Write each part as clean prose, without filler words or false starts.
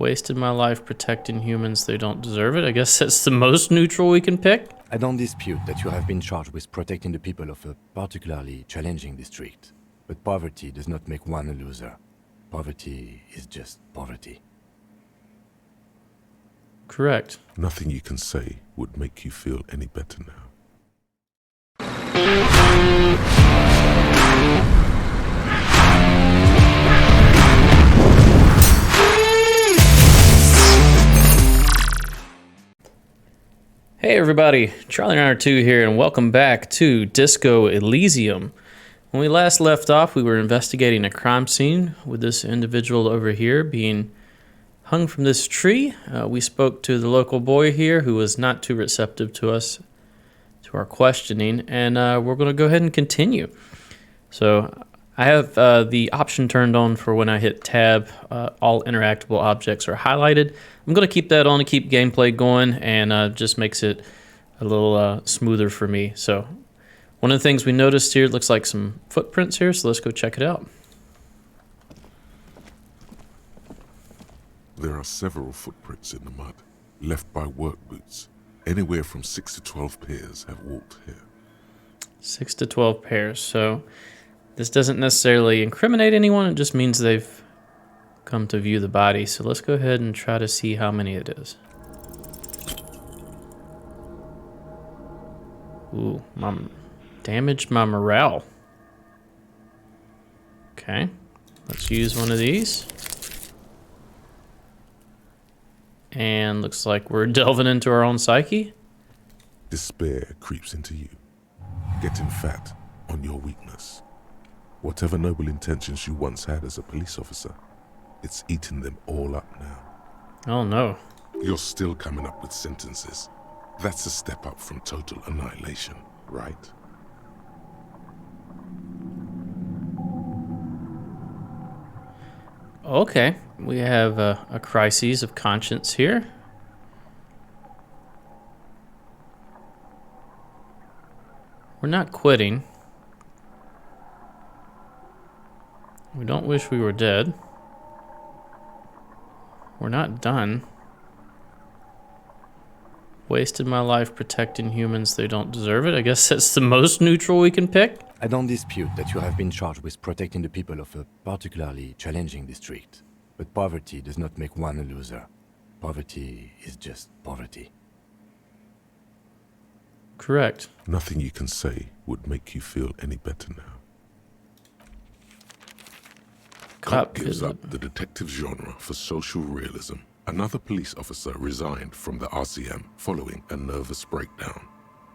Wasted my life protecting humans. They don't deserve it. I guess that's the most neutral we can pick. I don't dispute that you have been charged with protecting the people of a particularly challenging district. But poverty does not make one a loser. Poverty is just poverty. Correct. Nothing you can say would make you feel any better now. Hey everybody, Charlie Niner 2 here, and welcome back to Disco Elysium. When we last left off, we were investigating a crime scene with this individual over here being hung from this tree. We spoke to the local boy here who was not too receptive to us, to our questioning, and we're going to go ahead and continue. So I have the option turned on for when I hit tab, all interactable objects are highlighted. I'm going to keep that on to keep gameplay going, and just makes it a little smoother for me. So one of the things we noticed here, it looks like some footprints here, so let's go check it out. There are several footprints in the mud, left by work boots. Anywhere from 6 to 12 pairs have walked here. 6 to 12 pairs, so this doesn't necessarily incriminate anyone, it just means they've come to view the body. So let's go ahead and try to see how many it is. Ooh, damaged my morale. Okay, let's use one of these. And looks like we're delving into our own psyche. Despair creeps into you, getting fat on your weakness. Whatever noble intentions you once had as a police officer, it's eaten them all up now. Oh no. You're still coming up with sentences. That's a step up from total annihilation, right? Okay, we have a crisis of conscience here. We're not quitting. We don't wish we were dead. We're not done. Wasted my life protecting humans. They don't deserve it. I guess that's the most neutral we can pick. I don't dispute that you have been charged with protecting the people of a particularly challenging district. But poverty does not make one a loser. Poverty is just poverty. Correct. Nothing you can say would make you feel any better now. Cop gives up the detective genre for social realism. Another police officer resigned from the RCM following a nervous breakdown.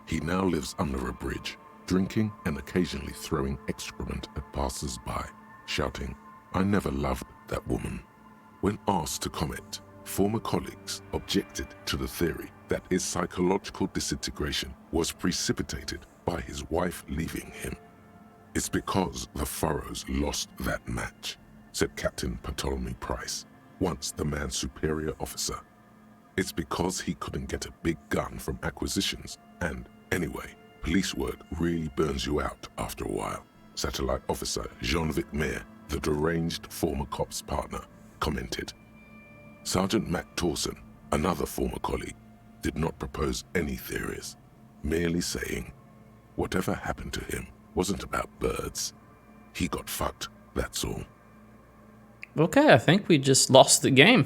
He now lives under a bridge, drinking and occasionally throwing excrement at passers-by, shouting, "I never loved that woman." When asked to comment, former colleagues objected to the theory that his psychological disintegration was precipitated by his wife leaving him. "It's because the Furrows lost that match," said Captain Ptolemy Price, once the man's superior officer. "It's because he couldn't get a big gun from acquisitions, and anyway, police work really burns you out after a while," Satellite Officer Jean-Vic Mayer, the deranged former cop's partner, commented. Sergeant Matt Torson, another former colleague, did not propose any theories, merely saying, "Whatever happened to him wasn't about birds. He got fucked, that's all." Okay, I think we just lost the game.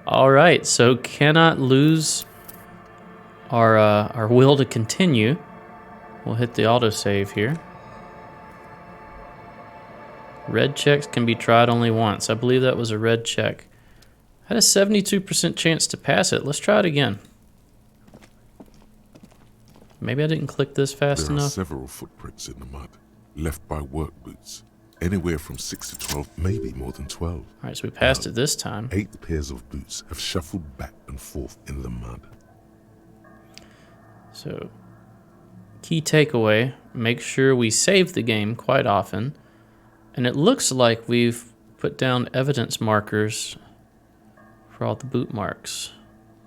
All right, so cannot lose our will to continue. We'll hit the autosave here. Red checks can be tried only once. I believe that was a red check. Had a 72% chance to pass it. Let's try it again. Maybe I didn't click this fast enough. There are several footprints in the mud, left by work boots. Anywhere from 6 to 12, maybe more than 12. All right, so we passed it this time. 8 pairs of boots have shuffled back and forth in the mud. So, key takeaway, make sure we save the game quite often. And it looks like we've put down evidence markers for all the boot marks.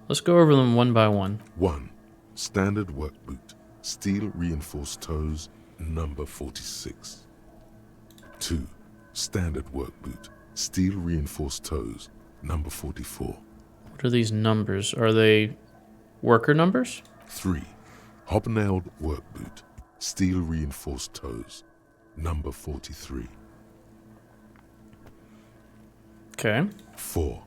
Let's go over them one by one. 1. Standard work boot, steel reinforced toes, number 46. 2. Standard work boot, steel reinforced toes, number 44. What are these numbers? Are they worker numbers? 3. Hobnailed work boot, steel reinforced toes, number 43. Okay. 4.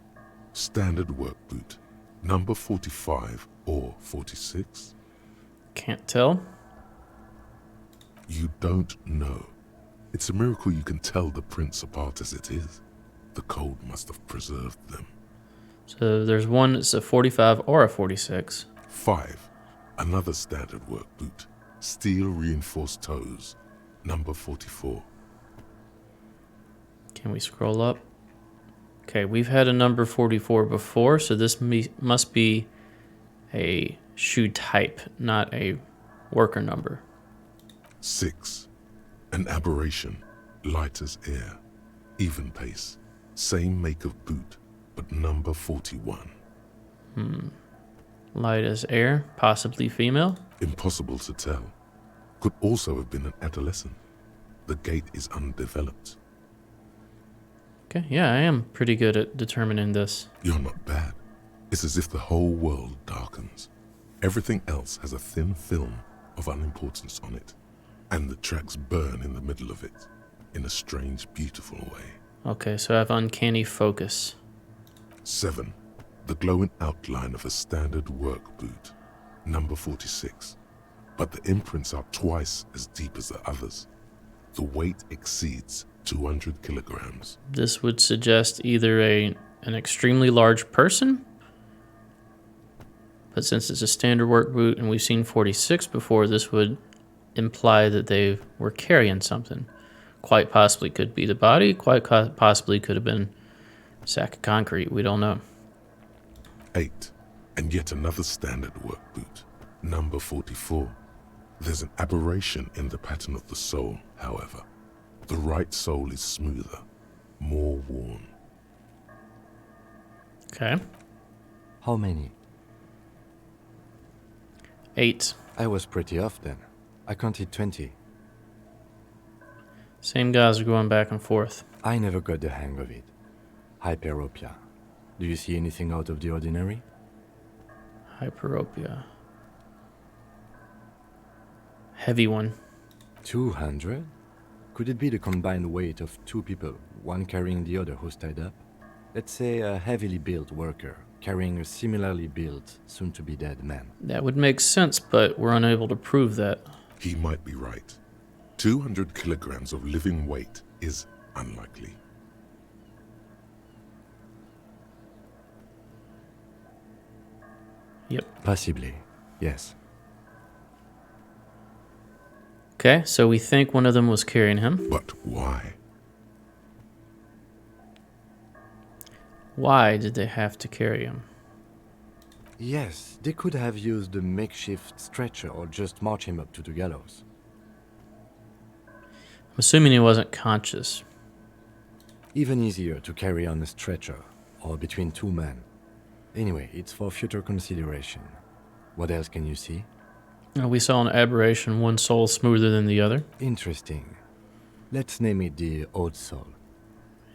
Standard work boot, number 45 or 46. Can't tell. You don't know. It's a miracle you can tell the prints apart as it is. The cold must have preserved them. So there's one that's a 45 or a 46. 5. Another standard work boot, steel reinforced toes, number 44. Can we scroll up? Okay, we've had a number 44 before, so this must be a shoe type, not a worker number. 6. An aberration, light as air, even pace, same make of boot, but number 41. Light as air, possibly female. Impossible to tell. Could also have been an adolescent. The gait is undeveloped. Okay, yeah, I am pretty good at determining this. You're not bad. It's as if the whole world darkens. Everything else has a thin film of unimportance on it, and the tracks burn in the middle of it, in a strange, beautiful way. Okay, so I have uncanny focus. 7. The glowing outline of a standard work boot, number 46. But the imprints are twice as deep as the others. The weight exceeds 200 kilograms. This would suggest either an extremely large person, but since it's a standard work boot and we've seen 46 before, this would imply that they were carrying something. Quite possibly could be the body, quite possibly could have been a sack of concrete, we don't know. 8. And yet another standard work boot, number 44. There's an aberration in the pattern of the sole, however. The right sole is smoother, more worn. Okay. How many? 8. I was pretty off then. I counted 20. Same guys are going back and forth. I never got the hang of it. Hyperopia. Do you see anything out of the ordinary? Hyperopia. Heavy one. 200? Could it be the combined weight of two people, one carrying the other who's tied up? Let's say a heavily built worker carrying a similarly built, soon-to-be-dead man. That would make sense, but we're unable to prove that. He might be right. 200 kilograms of living weight is unlikely. Yep. Possibly, yes. Okay, so we think one of them was carrying him. But why? Why did they have to carry him? Yes, they could have used a makeshift stretcher or just march him up to the gallows. I'm assuming he wasn't conscious. Even easier to carry on a stretcher, or between two men. Anyway, it's for future consideration. What else can you see? We saw an aberration, one sole smoother than the other. Interesting. Let's name it the odd sole.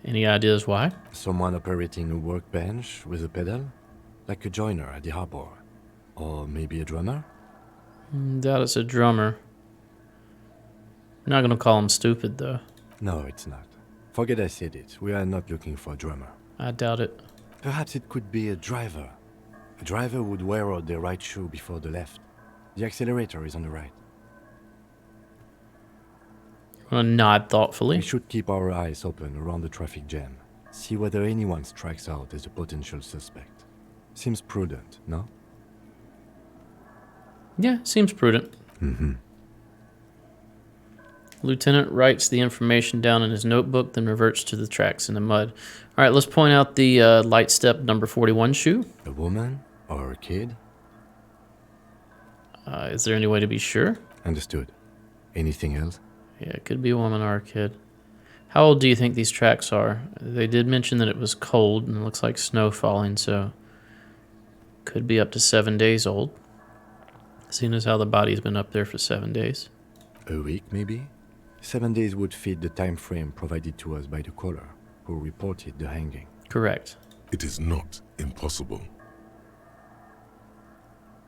Any ideas why? Someone operating a workbench with a pedal? Like a joiner at the harbor. Or maybe a drummer? Doubt it's a drummer. We're not gonna call him stupid, though. No, it's not. Forget I said it. We are not looking for a drummer. I doubt it. Perhaps it could be a driver. A driver would wear out their right shoe before the left. The accelerator is on the right. I'm gonna nod thoughtfully. We should keep our eyes open around the traffic jam. See whether anyone strikes out as a potential suspect. Seems prudent, no? Yeah, seems prudent. Mm-hmm. Lieutenant writes the information down in his notebook, then reverts to the tracks in the mud. All right, let's point out the light step number 41 shoe. A woman or a kid? Is there any way to be sure? Understood. Anything else? Yeah, it could be a woman or a kid. How old do you think these tracks are? They did mention that it was cold and it looks like snow falling, so could be up to 7 days old. Seeing as how the body's been up there for 7 days. A week, maybe? 7 days would fit the time frame provided to us by the caller. who reported the hanging. Correct. It is not impossible.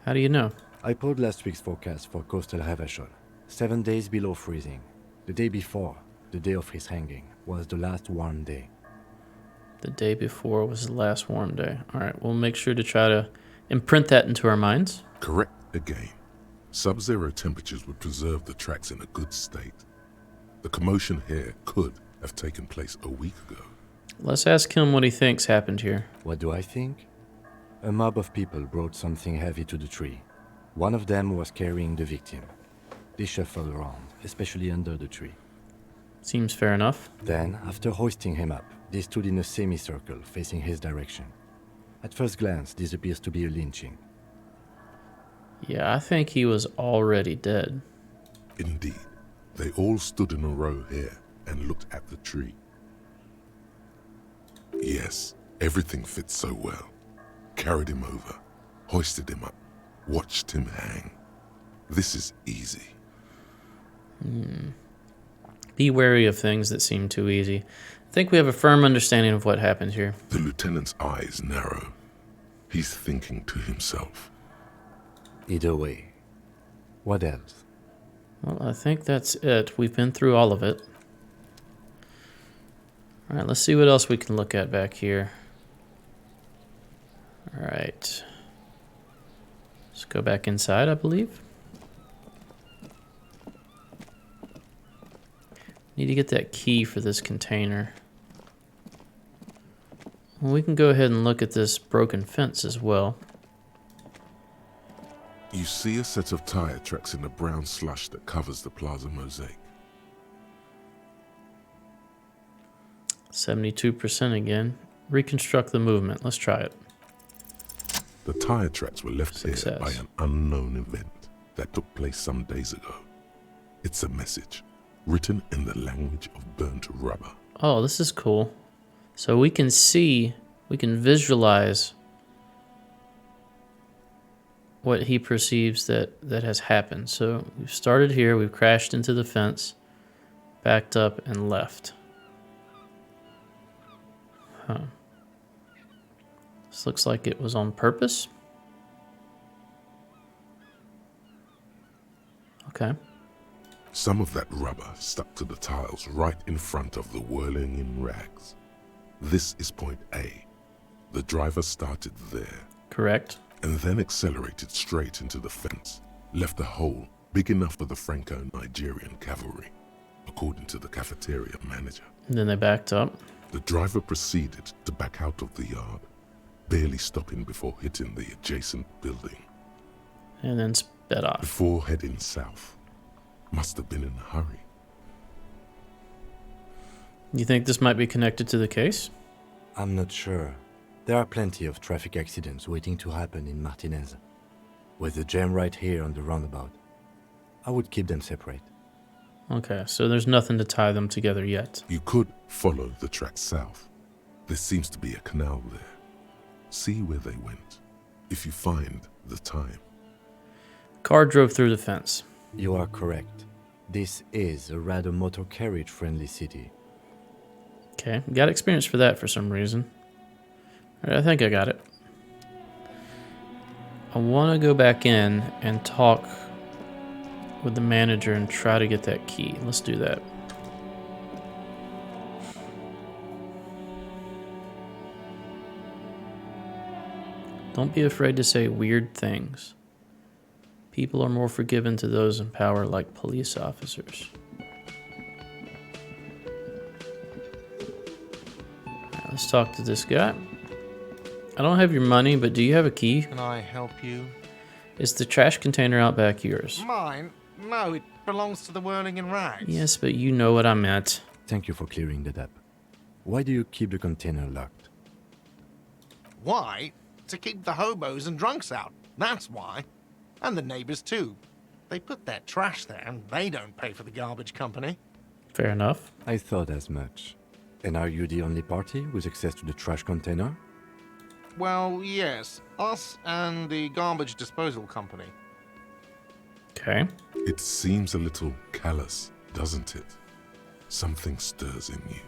How do you know? I pulled last week's forecast for coastal Havashol. 7 days below freezing. The day before, the day of his hanging, was the last warm day. The day before was the last warm day. All right, we'll make sure to try to imprint that into our minds. Correct again. Sub-zero temperatures would preserve the tracks in a good state. The commotion here could have taken place a week ago. Let's ask him what he thinks happened here. What do I think? A mob of people brought something heavy to the tree. One of them was carrying the victim. They shuffled around, especially under the tree. Seems fair enough. Then, after hoisting him up, they stood in a semicircle facing his direction. At first glance, this appears to be a lynching. Yeah, I think he was already dead. Indeed, they all stood in a row here and looked at the tree. Yes, everything fits so well. Carried him over, hoisted him up, watched him hang. This is easy. Be wary of things that seem too easy. I think we have a firm understanding of what happened here. The lieutenant's eyes narrow. He's thinking to himself. Either way. What else? Well, I think that's it. We've been through all of it. All right, let's see what else we can look at back here. All right. Let's go back inside, I believe. Need to get that key for this container. Well, we can go ahead and look at this broken fence as well. You see a set of tire tracks in the brown slush that covers the plaza mosaic. 72% again. Reconstruct the movement. Let's try it. The tire tracks were left here Success. by an unknown event that took place some days ago. It's a message, written in the language of burnt rubber. Oh, this is cool. So we can see, we can visualize what he perceives that has happened. So we've started here, we've crashed into the fence, backed up, and left. Huh. This looks like it was on purpose. Okay. Some of that rubber stuck to the tiles right in front of the whirling in rags. This is point A. The driver started there Correct. and then accelerated straight into the fence, left a hole big enough for the Franco-Nigerian cavalry, according to the cafeteria manager. And then they backed up. The driver proceeded to back out of the yard, barely stopping before hitting the adjacent building. And then sped off. Before heading south. Must have been in a hurry. You think this might be connected to the case? I'm not sure. There are plenty of traffic accidents waiting to happen in Martinez. With the jam right here on the roundabout, I would keep them separate. Okay, so there's nothing to tie them together yet. You could follow the track south. There seems to be a canal there. See where they went, if you find the time. Car drove through the fence. You are correct. This is a rather motor carriage friendly city. Okay, got experience for that for some reason. All right, I think I got it. I want to go back in and talk with the manager and try to get that key. Let's do that. Don't be afraid to say weird things. People are more forgiving to those in power, like police officers. Alright, let's talk to this guy. I don't have your money, but do you have a key? Can I help you? Is the trash container out back yours? Mine? No, it belongs to the Whirling in Rags. Yes, but you know what I meant. Thank you for clearing that up. Why do you keep the container locked? Why? To keep the hobos and drunks out. That's why. And the neighbors too. They put their trash there and they don't pay for the garbage company. Fair enough. I thought as much. And are you the only party with access to the trash container? Well, yes. Us and the garbage disposal company. Okay. It seems a little callous, doesn't it? Something stirs in you.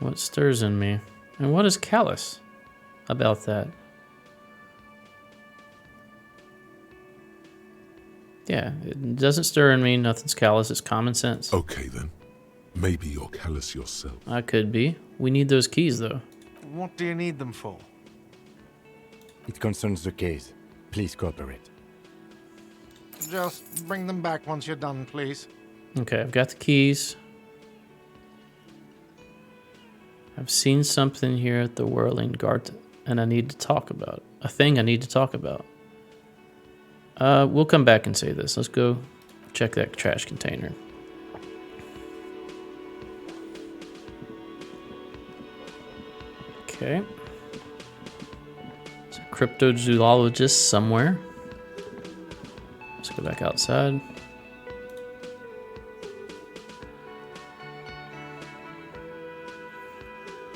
What stirs in me? And what is callous about that? Yeah, it doesn't stir in me. Nothing's callous. It's common sense. Okay then. Maybe you're callous yourself. I could be. We need those keys, though. What do you need them for? It concerns the case. Please cooperate. Just bring them back once you're done, please. Okay, I've got the keys. I've seen something here at the Whirling Garden, and I need to talk about it. A thing I need to talk about. We'll come back and say this. Let's go check that trash container. Okay. There's a cryptozoologist somewhere. Let's go back outside.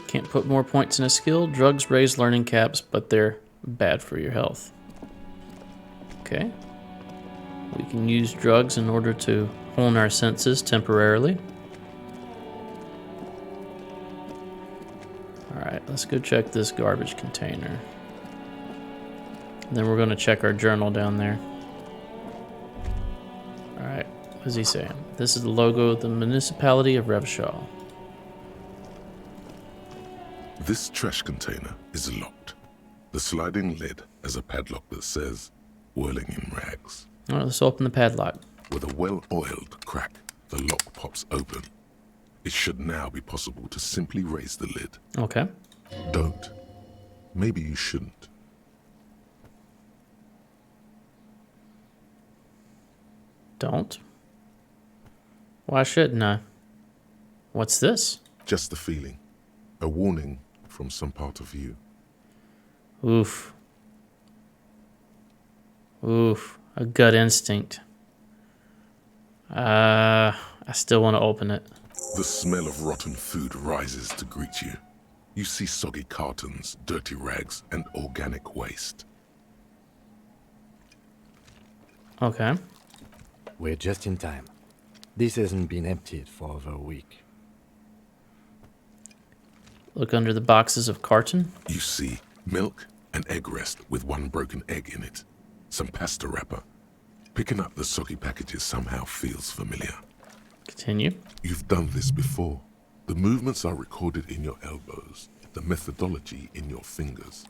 Can't put more points in a skill. Drugs raise learning caps, but they're bad for your health. Okay. We can use drugs in order to hone our senses temporarily. Alright, let's go check this garbage container. And then we're going to check our journal down there. Alright, what is he saying? This is the logo of the municipality of Revshall. This trash container is locked. The sliding lid has a padlock that says, "Whirling in rags." Alright, let's open the padlock. With a well-oiled crack, the lock pops open. It should now be possible to simply raise the lid. Okay. Don't. Maybe you shouldn't. Don't. Why shouldn't I? What's this? Just a feeling. A warning from some part of you. Oof. Oof. A gut instinct. I still want to open it. The smell of rotten food rises to greet you. You see soggy cartons, dirty rags, and organic waste. Okay. We're just in time. This hasn't been emptied for over a week. Look under the boxes of carton. You see milk, an egg rest with one broken egg in it, some pasta wrapper. Picking up the soggy packages somehow feels familiar. Continue. You've done this before. The movements are recorded in your elbows, the methodology in your fingers.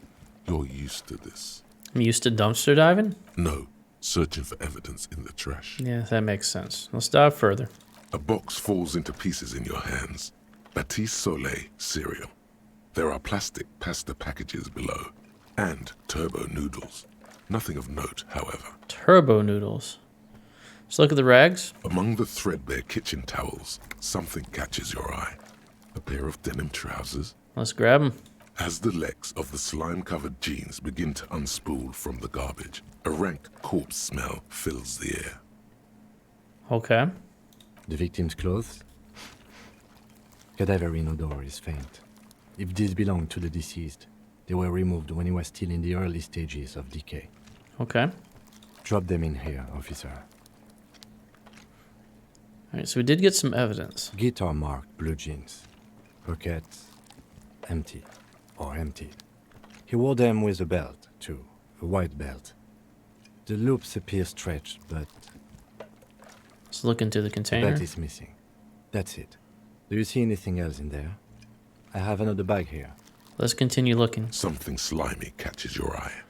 You're used to this. I'm used to dumpster diving? No, searching for evidence in the trash. Yeah, that makes sense. Let's dive further. A box falls into pieces in your hands. Batiste Soleil cereal. There are plastic pasta packages below, and turbo noodles. Nothing of note, however. Turbo noodles. Let's look at the rags. Among the threadbare kitchen towels, something catches your eye. A pair of denim trousers. Let's grab them. As the legs of the slime-covered jeans begin to unspool from the garbage, a rank corpse smell fills the air. Okay. The victim's clothes? Cadaver in odor is faint. If these belong to the deceased, they were removed when he was still in the early stages of decay. Okay. Drop them in here, officer. Alright, so we did get some evidence. Guitar marked blue jeans. Pockets empty or empty. He wore them with a belt, too. A white belt. The loops appear stretched, but Let's look into the the container. belt is missing. That's it. Do you see anything else in there? I have another bag here. Let's continue looking. Something slimy catches your eye.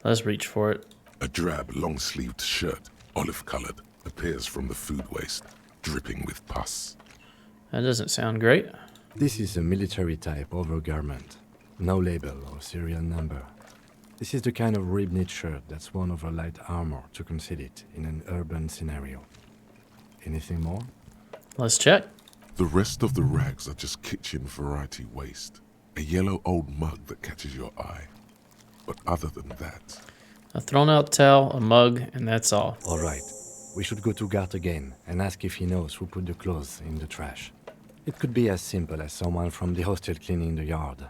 Let's reach for it. A drab, long-sleeved shirt, olive-colored, appears from the food waste, dripping with pus. That doesn't sound great. This is a military-type overgarment. No label or serial number. This is the kind of rib-knit shirt that's worn over light armor to conceal it in an urban scenario. Anything more? Let's check. The rest of the rags are just kitchen variety waste. A yellow old mug that catches your eye. But other than that, A thrown out towel, a mug, and that's all. All right. We should go to Gart again and ask if he knows who put the clothes in the trash. It could be as simple as someone from the hostel cleaning the yard.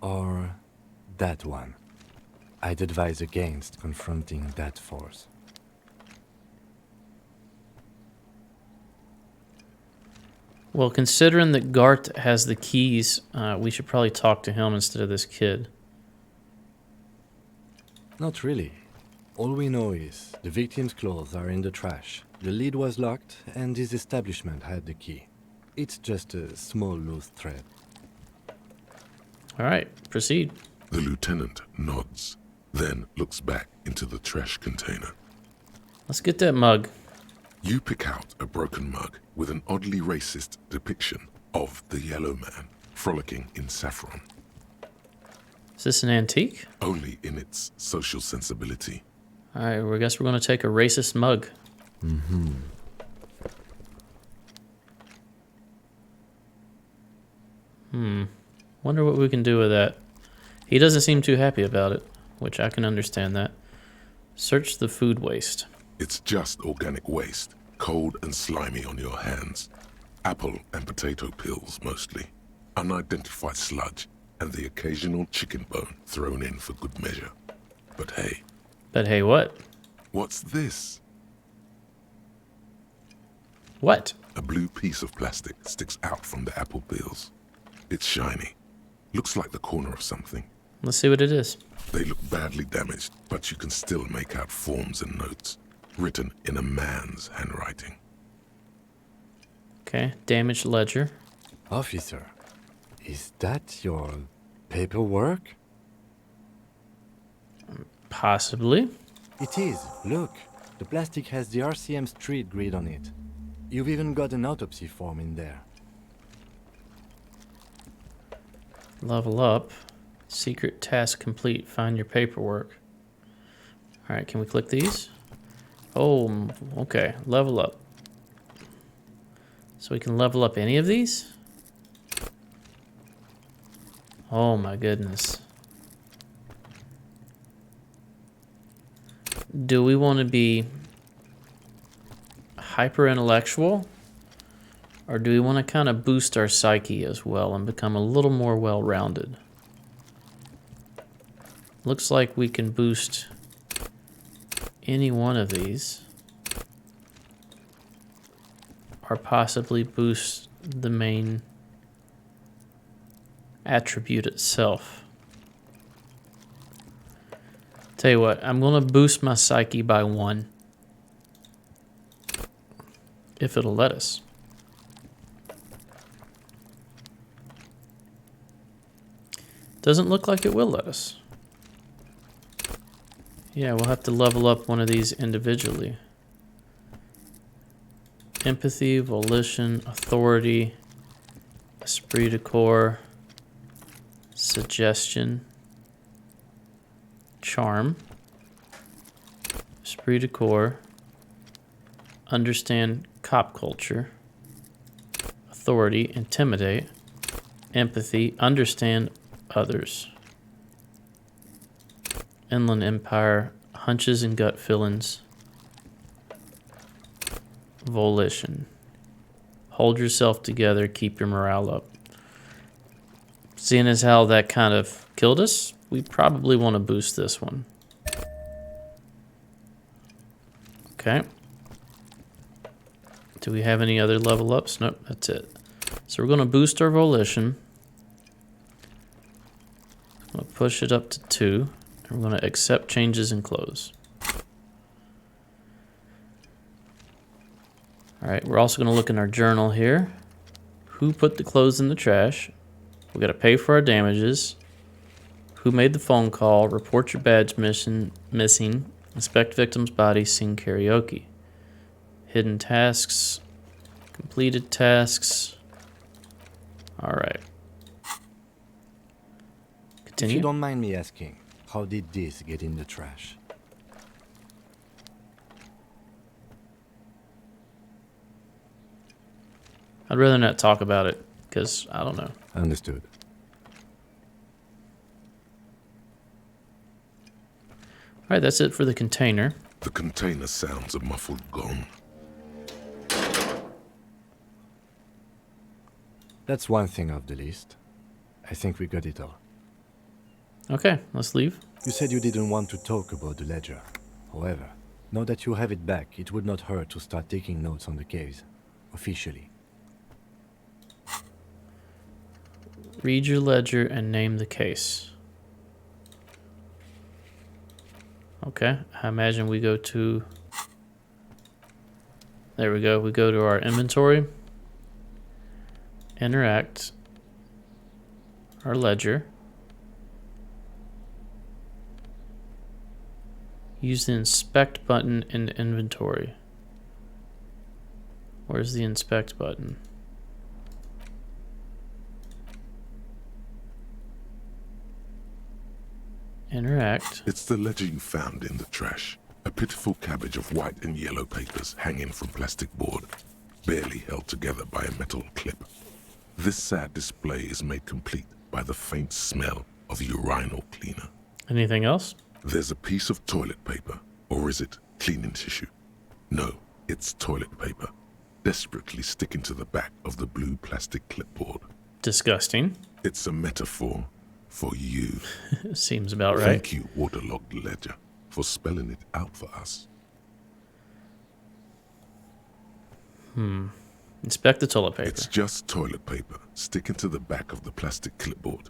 Or that one. I'd advise against confronting that force. Well, considering that Gart has the keys, we should probably talk to him instead of this kid. Not really. All we know is the victim's clothes are in the trash, the lid was locked, and his establishment had the key. It's just a small loose thread. All right, proceed. The lieutenant nods, then looks back into the trash container. Let's get that mug. You pick out a broken mug with an oddly racist depiction of the yellow man frolicking in saffron, Is this an antique? only in its social sensibility. All right, well, I guess we're going to take a racist mug. Wonder what we can do with that. He doesn't seem too happy about it, which I can understand that. Search the food waste. It's just organic waste, cold and slimy on your hands. Apple and potato peels mostly. Unidentified sludge, and the occasional chicken bone thrown in for good measure. But hey, But hey, what? what's this? What? A blue piece of plastic sticks out from the apple peels. It's shiny. Looks like the corner of something. Let's see what it is. They look badly damaged, but you can still make out forms and notes, written in a man's handwriting. Okay, damaged ledger. Officer, is that your paperwork? Possibly. It is. Look, the plastic has the RCM street grid on it. You've even got an autopsy form in there. Level up. Secret task complete. Find your paperwork. All right, can we click these? Oh, okay. Level up. So we can level up any of these? Oh my goodness. Do we want to be hyper intellectual? Or do we want to kind of boost our psyche as well and become a little more well-rounded? Looks like we can boost any one of these. Or possibly boost the main attribute itself. Tell you what, I'm going to boost my psyche by 1. If it'll let us. Doesn't look like it will let us. Yeah, we'll have to level up one of these individually. Empathy, volition, authority, esprit de corps, suggestion, charm, esprit de corps, understand cop culture, authority, intimidate, empathy, understand others, Inland Empire, hunches and gut feelings, volition, hold yourself together, keep your morale up. Seeing as how that kind of killed us, we probably want to boost this one. Okay. Do we have any other level ups? Nope, that's it. So we're going to boost our volition. I'm going to push it up to 2. And we're going to accept changes and close. Alright, we're also going to look in our journal here. Who put the clothes in the trash? We got to pay for our damages. Who made the phone call? Report your badge missing. Inspect victim's body. Sing karaoke. Hidden tasks. Completed tasks. Alright. If Continue. you don't mind me asking, how did this get in the trash? I'd rather not talk about it, because I don't know. Understood. Alright, that's it for the container. The container sounds a muffled gong. That's one thing off the list. I think we got it all. Okay, let's leave. You said you didn't want to talk about the ledger. However, now that you have it back, it would not hurt to start taking notes on the case. Officially. Read your ledger and name the case. Okay, I imagine we go to... There we go. We go to our inventory. Interact. Our ledger. Use the inspect button in inventory. Where's the inspect button? Interact. It's the ledger you found in the trash. A pitiful cabbage of white and yellow papers hanging from plastic board, barely held together by a metal clip. This sad display is made complete by the faint smell of urinal cleaner. Anything else? There's a piece of toilet paper, or is it cleaning tissue? No, it's toilet paper, desperately sticking to the back of the blue plastic clipboard. Disgusting. It's a metaphor for you. Seems about right. Thank you, waterlogged ledger, for spelling it out for us. Inspect the toilet paper. It's just toilet paper sticking to the back of the plastic clipboard.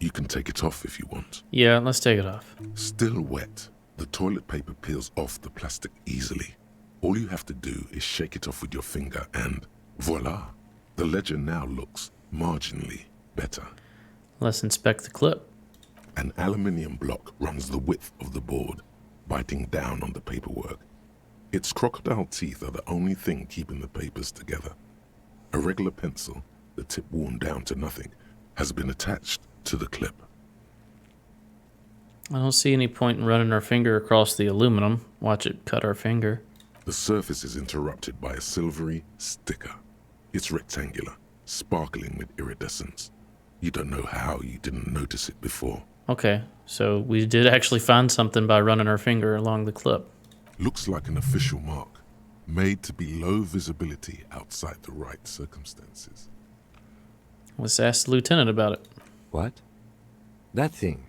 You can take it off if you want. Yeah, let's take it off. Still wet, the toilet paper peels off the plastic easily. All you have to do is shake it off with your finger and voila! The ledger now looks marginally better. Let's inspect the clip. An aluminium block runs the width of the board, biting down on the paperwork. Its crocodile teeth are the only thing keeping the papers together. A regular pencil, the tip worn down to nothing, has been attached to the clip. I don't see any point in running our finger across the aluminum. Watch it cut our finger. The surface is interrupted by a silvery sticker. It's rectangular, sparkling with iridescence. You don't know how you didn't notice it before. Okay, so we did actually find something by running our finger along the clip. Looks like an official mark, made to be low visibility outside the right circumstances. Let's ask the lieutenant about it. What? That thing.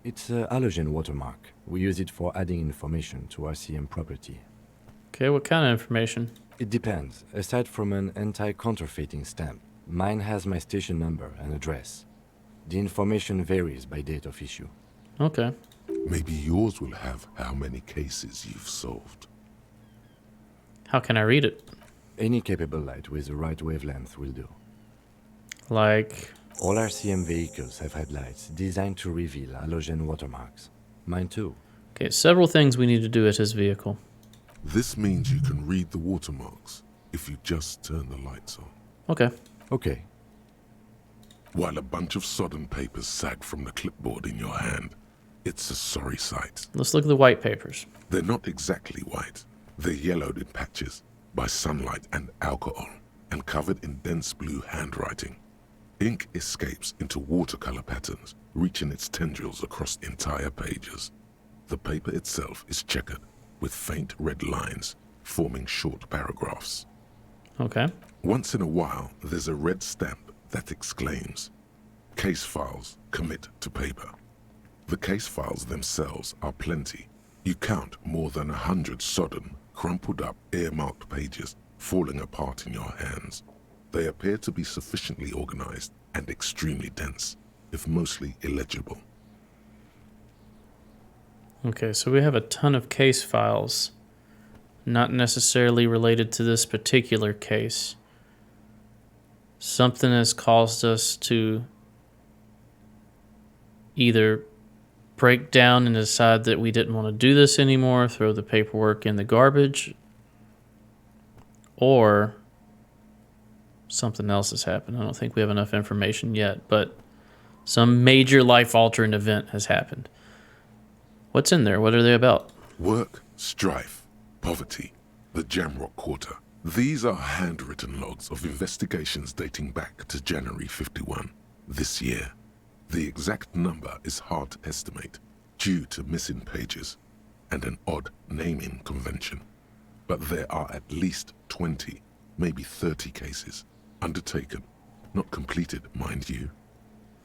It's a halogen watermark. We use it for adding information to RCM property. Okay, what kind of information? It depends. Aside from an anti-counterfeiting stamp, mine has my station number and address. The information varies by date of issue. Okay. Maybe yours will have how many cases you've solved. How can I read it? Any capable light with the right wavelength will do. Like... All RCM vehicles have headlights designed to reveal halogen watermarks. Mine too. Okay, several things we need to do at his vehicle. This means you can read the watermarks if you just turn the lights on. Okay. Okay. While a bunch of sodden papers sag from the clipboard in your hand, it's a sorry sight. Let's look at the white papers. They're not exactly white. They're yellowed in patches by sunlight and alcohol, and covered in dense blue handwriting. Ink escapes into watercolor patterns, reaching its tendrils across entire pages. The paper itself is checkered, with faint red lines forming short paragraphs. Okay. Once in a while, there's a red stamp that exclaims, "Case files commit to paper." The case files themselves are plenty. You count more than 100 sodden, crumpled up, earmarked pages falling apart in your hands. They appear to be sufficiently organized and extremely dense, if mostly illegible. Okay, so we have a ton of case files, not necessarily related to this particular case. Something has caused us to either break down and decide that we didn't want to do this anymore, throw the paperwork in the garbage, or something else has happened. I don't think we have enough information yet, but some major life-altering event has happened. What's in there? What are they about? Work, strife, poverty, the Jamrock Quarter. These are handwritten logs of investigations dating back to January 51, this year. The exact number is hard to estimate due to missing pages and an odd naming convention. But there are at least 20, maybe 30 cases undertaken, not completed, mind you.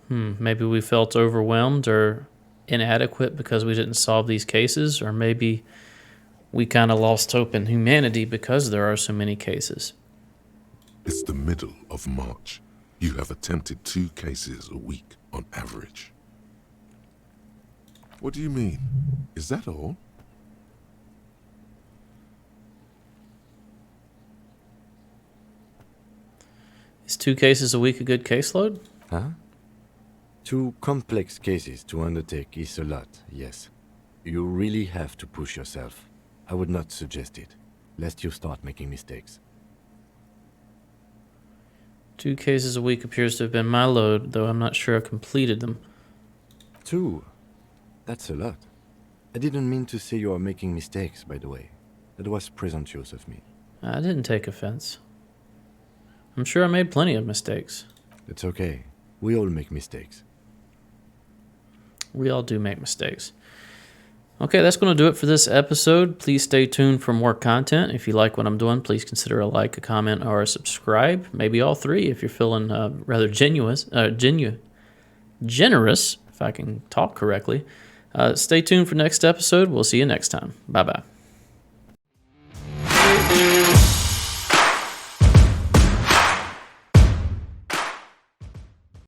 Maybe we felt overwhelmed or inadequate because we didn't solve these cases, or maybe we kind of lost hope in humanity because there are so many cases. It's the middle of March. You have attempted 2 cases a week on average. What do you mean? Is that all? Is 2 cases a week a good caseload? Huh? 2 complex cases to undertake is a lot, yes. You really have to push yourself. I would not suggest it, lest you start making mistakes. 2 cases a week appears to have been my load, though I'm not sure I've completed them. 2? That's a lot. I didn't mean to say you are making mistakes, by the way. That was presumptuous of me. I didn't take offense. I'm sure I made plenty of mistakes. It's okay. We all make mistakes. We all do make mistakes. Okay, that's going to do it for this episode. Please stay tuned for more content. If you like what I'm doing, please consider a like, a comment, or a subscribe. Maybe all 3 if you're feeling rather generous, if I can talk correctly. Stay tuned for next episode. We'll see you next time. Bye-bye.